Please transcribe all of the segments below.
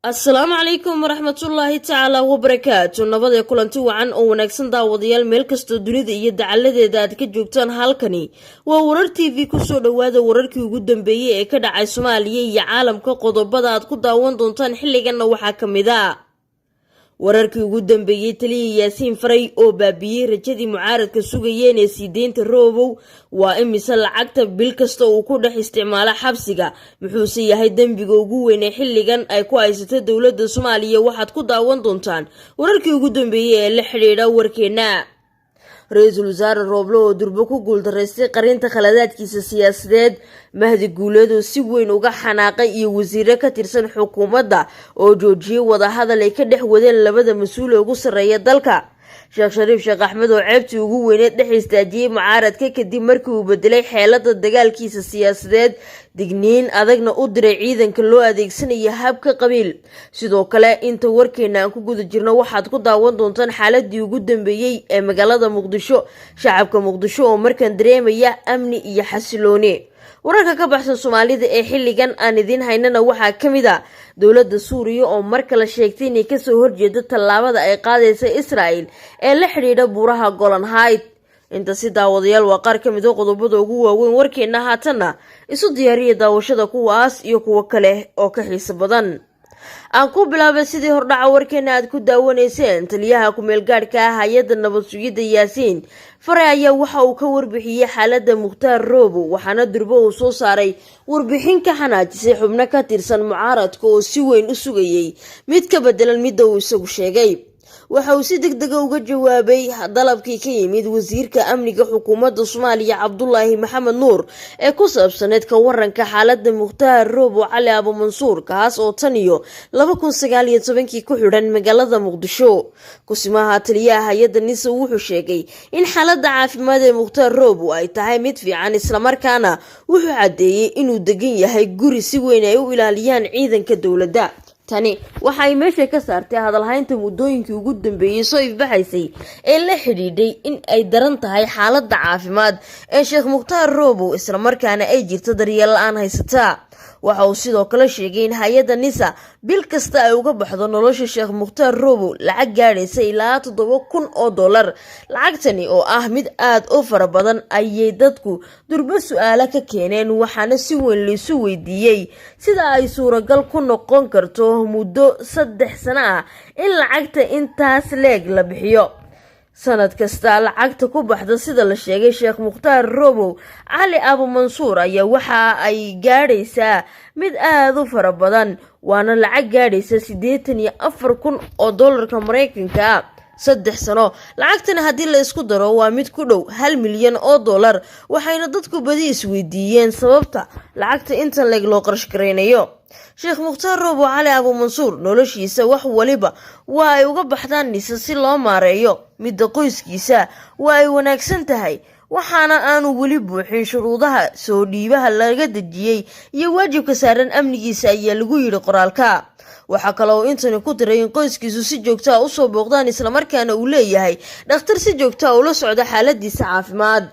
asalaamu calaykum waraxmatullaahi tacaala wabarakaatu. nabadee kulanti wacan oo wanaagsan daawadayaal meel kastoo dunida iyo dacaladeeda aad ka joogtaan. halkani waa warar t v kusoo dhawaada wararkii ugu dambeeyey ee ka dhacay soomaaliya iyo caalamka. qodobada aad ku daawan doontaan xilliganna waxaa ka mid a wararkii ugu dambeeyey taliya yaasiin faray oo baabiyey rajadii mucaaradka sugayeen ee sii deynta roobow. waa imise lacagta bil kasta uu ku dhex isticmaala xabsiga, muxuuse yahay dembiga ugu weyn ee xilligan ay ku haysato dowladda soomaaliya. waxaad ku daawan doontaan wararkii ugu dambeeyey ee la xidhiidha warkeena. ra-iisul wasaare rooble oo durbo ku guuldaraystay qarinta khaladaadkiisa siyaasadeed. mahdi guuleed oo si weyn uga xanaaqay iyo wasiiro ka tirsan xukuumadda oo joojiyey wadahadal ay ka dhex wadeen labada mas-uul ee ugu sarreeya dalka. sheekh shariif sheekh axmed oo ceebtii ugu weyneed dhex istaajiyey mucaaradka kadib markii uu bedelay xeelada dagaalkiisa siyaasadeed. digniin adagna u diray ciidanka loo adeegsanaya habka qabiil. sidoo kale inta warkeena aan ku guda jirno waxaad ku daawan doontaan xaaladii ugu dambeeyey ee magaalada muqdisho. shacabka muqdisho oo markaan dareemaya amni iyo xasilooni. wararka ka baxsan soomaalida ee xilligan aan idiin haynana waxaa ka mid a dowladda suuriya oo mar kale sheegtay inay kasoo horjeedo tallaabada ay qaadaysa israa'el ee la xidhiidha buuraha golan hayd. intaasi daawadayaal waa qaar ka mid a qodobada ugu waaweyn warkeena. haatanna isu diyaariya daawashada kuwaas iyo kuwo kale oo ka xiiso badan. aan ku bilaabay sidii hordhaca warkeena aad ku daawanayseen. taliyaha ku-meel gaadhka ah hay-adda nabad sugidda yaasiin faray ayaa waxa uu ka warbixiyey xaaladda mukhtaar roobow, waxaana durbo uu soo saaray warbixin ka xanaajisay xubno ka tirsan mucaaradka oo si weyn u sugayey mid ka bedelan midda uu isagu sheegay. waxa uu si degdega uga jawaabay dalabkii ka yimid wasiirka amniga xukuumadda soomaaliya cabdulaahi maxamed nuur ee ku saabsaneed ka waranka xaaladda mukhtaar roobow cali abumansuur, kaas oo tan iyo 2019 ku xidhan magaalada muqdisho. kusimaha taliyaha hay-adda nisa wuxuu sheegay in xaaladda caafimaad ee mukhtaar roobow ay tahay mid fiican, islamarkaana wuxuu caddeeyey inuu degan yahay guri si weyn ay u ilaaliyaan ciidanka dowladda. tani waxa ay meesha ka saartay hadalhaynta muddooyinkii ugu dambeeyey soo ifbaxaysay ee la xidhiidhay in ay daran tahay xaaladda caafimaad ee sheekh mukhtaar roobow, islamarkaana ay jirto daryeel la-aan haysataa. waxa uu sidoo kale sheegay in hay-adda nisa bil kasta ay uga baxdo nolosha sheekh mukhtaar roobow lacag gaadhaysa ilaa $7,000. lacagtani oo ah mid aad u fara badan ayay dadku durbo su-aalo ka keeneen, waxaana si weyn laisu weydiiyey sida ay suuragal ku noqon karto muddo 3 sano ah in lacagta intaas leeg la bixiyo. sanad kasta lacagta ku baxda sida la sheegay sheekh mukhtaar roobow cali abumansuur ayaa waxa ay gaadhaysaa mid aad u fara badan, waana lacag gaadhaysa $84,000 Mareykanka. 3 sano lacagtan haddii la isku daro waa mid ku dhow $1 milyan. waxayna dadku badi isweydiiyeen sababta lacagta inta leeg loo qarash gareynayo. sheekh mukhtaar roobow cali abumansuur noloshiisa wax waliba waa ay uga baxdaan nisa si loo maareeyo. midda qoyskiisa waa ay wanaagsan tahay, waxaana aanu weli buuxin shuruudaha soo dhiibaha laga dejiyey iyo waajibka saaran amnigiisa ayaa lagu yidhi qoraalka. waxaa kale oo intani ku diray in qoyskiisu si joogto ah usoo booqdaan, islamarkaana uu leeyahay dhakhtar si joogto ah ula socda xaaladiisa caafimaad.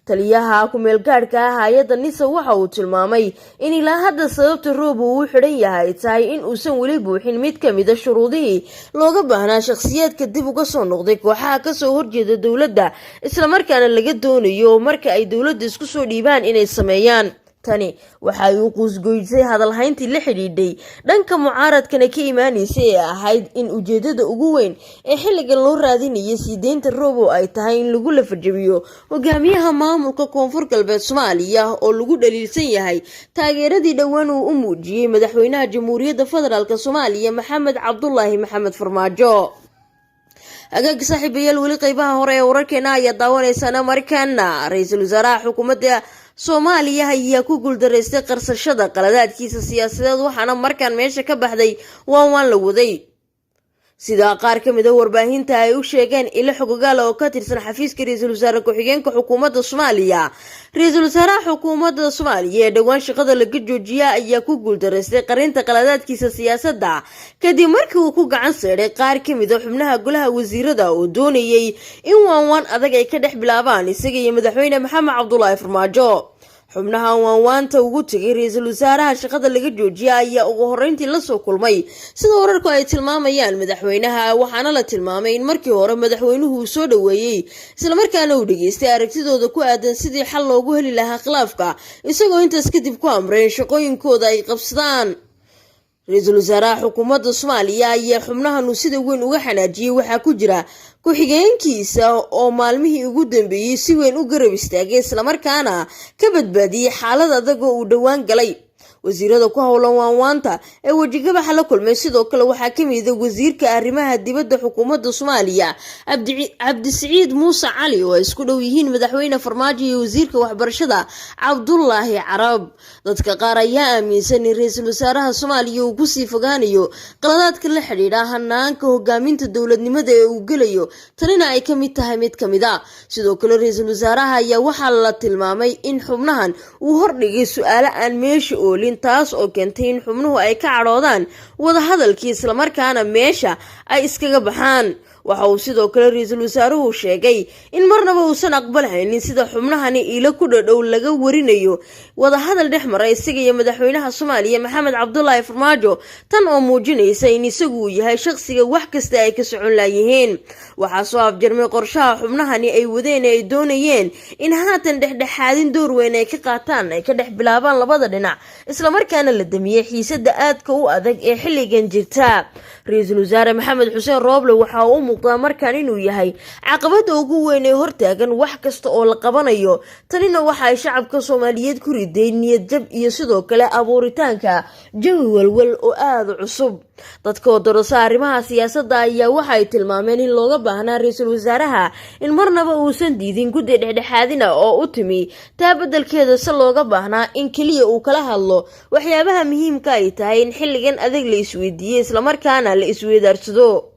taliyaha ku-meel gaadhka ah hay-adda nisa waxa uu tilmaamay in ilaa hadda sababta roobow uu xidhan yahay tahay in uusan weli buuxin mid ka mida shuruudihii looga baahnaa shakhsiyaadka dib uga soo noqday kooxaha kasoo horjeeda dowladda, islamarkaana laga doonayo marka ay dowladda isku soo dhiibaan inay sameeyaan. tani waxa ay u quusgoysay hadalhayntii la xidhiidhay dhanka mucaaradkana ka imaanaysay ee ahayd in ujeedada ugu weyn ee xilligan loo raadinayay sii deynta roobow ay tahay in lagu lafajabiyo hogaamiyaha maamulka koonfur galbeed soomaaliya oo lagu dhaliilsan yahay taageeradii dhowaan uu u muujiyey madaxweynaha jamhuuriyadda federaalk soomaaliya maxamed cabdulaahi maxamed farmaajo. agaga saaxiibayaal weli qaybaha hore ee wararkeena ayaa daawanaysaan. markaana ra-iisul wasaaraha xukuumadda soomaaliya ayaa ku guuldaraystay qarsashada qaladaadkiisa siyaasadeed, waxaana markaan meesha ka baxday waan la waday. sida qaar ka mid a warbaahinta ay u sheegeen ilo xogogaala oo ka tirsan xafiiska ra-iisul wasaare ku-xigeenka xukuumadda soomaaliya. ra-iisul wasaaraha xukuumadda soomaaliya ee dhowaan shaqada laga joojiya ayaa ku guuldaraystay qarinta qaladaadkiisa siyaasadda kadib markii uu ku gacan seedhay qaar ka mid a xubnaha golaha wasiirada oo doonayay in waanwaan adag ay ka dhex bilaabaan isaga iyo madaxweyne maxamed cabdulaahi farmaajo. xubnaha waanwaanta ugu tegay ra-iisul wasaaraha shaqada laga joojiyay ayaa ugu horreyntii lasoo kulmay sida wararku ay tilmaamayaan madaxweynaha, waxaana la tilmaamay in markii hore madaxweynuhu uu soo dhaweeyey islamarkaana uu dhageystay aragtidooda ku aadan sidii xal loogu heli lahaa khilaafka, isagoo intaas kadib ku amray in shaqooyinkooda ay qabsadaan. ra-iisul wasaaraha xukuumadda Soomaaliya ayaa xubnahan sida weyn uga xanaajiyay waxaa ku jira ku-xigeenkiisa oo maalmihii ugu dambeeyay si weyn u garab istaagay islamarkaana ka badbaadiyay xaalad adag oo uu dhowaan galay. wasiirada ku howlan waanwaanta ee wejigabaxa la kulmay sidoo kale waxaa ka mid ah wasiirka arrimaha dibadda xukuumadda Soomaaliya Cabdisiciid Muuse Cali oo isku dhow yihiin madaxweyne Farmaajo iyo wasiirka waxbarashada Cabdullaahi Carab. dadka qaar ayaa aaminsan in ra-iisul wasaaraha Soomaaliya uu ku sii fogaanayo qaladaadka la xiriira hanaanka hogaaminta dowladnimada ee uu gelayo, tanina ay ka mid tahay mid ka mid ah. sidoo kale ra-iisul wasaaraha ayaa waxaa la tilmaamay in xubnahan uu hordhigay su'aalo aan meesha oolin, taas oo keentay in xubnuhu ay ka cadhoodaan wada hadalkii islamarkaana meesha ay iskaga baxaan. waxa uu sidoo kale ra-iisul wasaaruhu sheegay in marnaba uusan aqbalhaynin sida xubnahani ilo ku dhadhow laga warinayo wada hadal dhex maray isaga iyo madaxweynaha Soomaaliya Maxamed Cabdullaahi Farmaajo, tan oo muujinaysa in isagu yahay shakhsiga wax kasta ay ka socon laayeen. waxaa soo afjarmay qorshaha xubnahani ay wadeen ay doonayeen in haatan dhexdhexaadin door weyn ay ka qaataan, ay ka dhex bilaabaan labada dhinac, islamarkaana la damiyay xiisada aadka u adag ee xilligan jirta. ra-iisul wasaare Maxamed Xuseen Rooble waxa uu muuqdaa markaan inuu yahay caqabada ugu weyn ee hortaagan wax kasta oo la qabanayo, tanina waxa ay shacabka Soomaaliyeed ku riday niyad jab iyo sidoo kale abuuritaanka jawi walwal oo aad u cusub. dadka oo darasa arrimaha siyaasadda ayaa waxa ay tilmaameen in looga baahnaa ra-iisul wasaaraha in marnaba uusan diidin guddi dhexdhexaadina oo u timi taa beddelkeeda se looga baahnaa in keliya uu kala hadlo waxyaabaha muhiimka ay tahay in xilligan adag la isweydiiyo islamarkaana la isweydaarsado.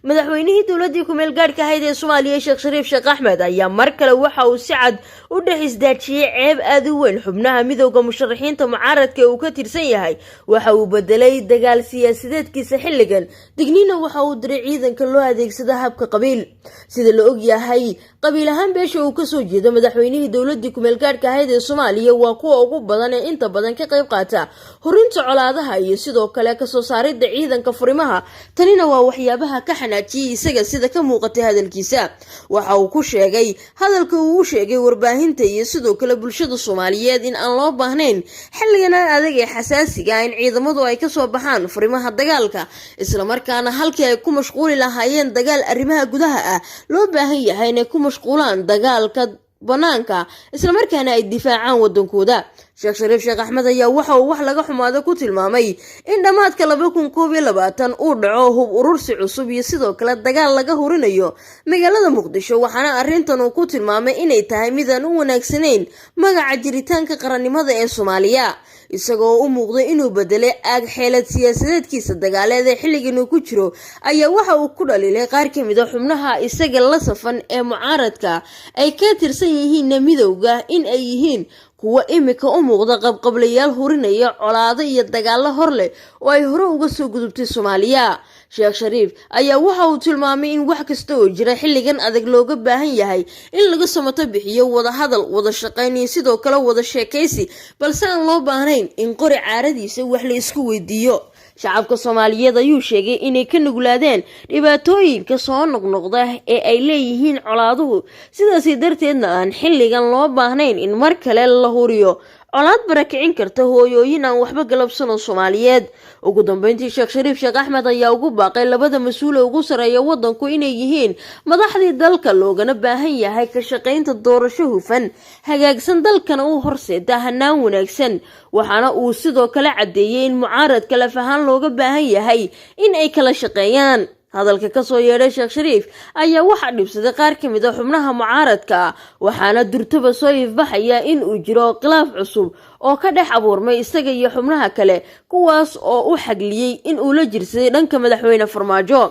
madaxweynihii dowladii ku meel gaadhka ahayd ee Soomaaliya Sheekh Shariif Sheekh Axmed ayaa mar kale waxa uu si cad u dhex isdaajiyay ceeb aad u weyn xubnaha midowga musharaxiinta mucaaradka ee uu ka tirsan yahay. waxa uu bedelay dagaal siyaasadeedkiisa xilligan, digniina waxa uu diray ciidanka loo adeegsada habka qabiil. sida la og yahay qabiil ahaan beesha uu ka soo jeedo madaxweynihii dowladii ku meel gaadhka ahayd ee Soomaaliya waa kuwa ugu badan ee inta badan ka qayb qaata horinta colaadaha iyo sidoo kale ka soo saaridda ciidanka furimaha, tanina waa waxyaabaha ka isaga sida ka muuqatay hadalkiisa. waxa uu ku sheegay hadalka uu u sheegay warbaahinta iyo sidoo kale bulshada Soomaaliyeed in aan loo baahnayn xilligan adag ee xasaasiga in ciidamadu ay ka soo baxaan furimaha dagaalka, islamarkaana halkii ay ku mashquuli lahaayeen dagaal arrimaha gudaha ah loo baahan yahay inay ku mashquulaan dagaalka banaanka islamarkaana ay difaacaan wadankooda. Sheekh Shariif Sheekh Axmed ayaa waxa uu wax laga xumaado ku tilmaamay in dhamaadka 2021 uu dhaco hub urursi cusub iyo sidoo kale dagaal laga hurinayo magaalada Muqdisho, waxaana arrintan uu ku tilmaamay inay tahay mid aan u wanaagsanayn magaca jiritaanka qarannimada ee Soomaaliya, isagoo u muuqday inuu bedelay aag xeelad siyaasadeedkiisa dagaaleed ee xilligan uu ku jiro. ayaa waxa uu ku dhaliilay qaar ka mid ah xubnaha isaga la safan ee mucaaradka ay ka tirsan yihiin midowga in ay yihiin kuwa imika u muuqda qabqablayaal hurinaya colaado iyo dagaalo hor leh oo ay hore uga soo gudubtay Soomaaliya. Sheekh Shariif ayaa waxa uu tilmaamay in wax kasta oo jira xilligan adag looga baahan yahay in laga samato bixiyo wada hadal, wada shaqayn iyo sidoo kale wada sheekaysi, balse aan loo baahnayn in qori caaradiisa wax la isku weydiiyo. shacabka Soomaaliyeed ayuu sheegay inay ka nuglaadeen dhibaatooyinka soo noqnoqda ee ay leeyihiin colaaduhu, sidaas darteedna aan xilligan loo baahnayn in mar kale la huriyo colaad barakicin karta hooyooyin aan waxba galabsan oo Soomaaliyeed. ugu dambeyntii Sheekh Shariif Sheekh Axmed ayaa ugu baaqay labada mas'uul ee ugu sareeya wadanku inay yihiin madaxdii dalka, loogana baahan yahay ka shaqaynta doorasho hufan, hagaagsan dalkana u horseeda hanaan wanaagsan. waxaana uu sidoo kale cadeeyay in mucaaradka laf ahaan looga baahan yahay in ay kala shaqeeyaan. hadalka ka soo yeedhay Sheekh Shariif ayaa waxa dhibsaday qaar ka mid ah xubnaha mucaaradka, waxaana durtaba soo ifbaxaya in uu jiro khilaaf cusub oo ka dhex abuurmay isaga iyo xubnaha kale, kuwaas oo u xagliyay in uu la jirsaday dhanka madaxweyne Farmaajo.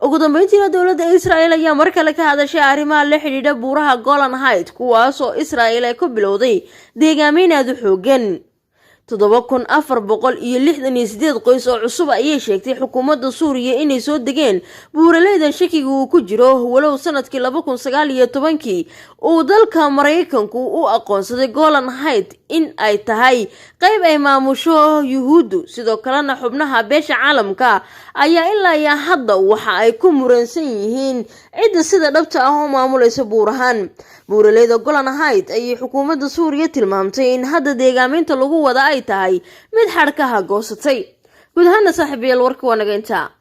ugu dambeyntii dowladda Israa'iil ayaa mar kale ka hadashay arrimaha la xiriira buuraha Golan Heights, kuwaas oo Israa'iil ay ku bilowday deegaameyn aad u xooggan. 7,468 qoys oo cusub ayay sheegtay xukuumadda Suuriya inay soo degeen buuraleyda shakiga uu ku jiro walow sanadkii 2019 uu dalka Mareykanku u aqoonsaday Golan Heights in ay tahay qayb ay maamusho Yuhuuddu. sidoo kalena xubnaha beesha caalamka ayaa ilaa hadda waxa ay ku muransan yihiin cidda sida dhabta ah oo maamulaysa buuraleyda Golan Heights ayay xukuumadda Suuriya tilmaamtay in hadda deegaaminta lagu wada ay tahay mid xadhkaha goosatay. guud ahaan saaxiibayaal warka waa naga intaa.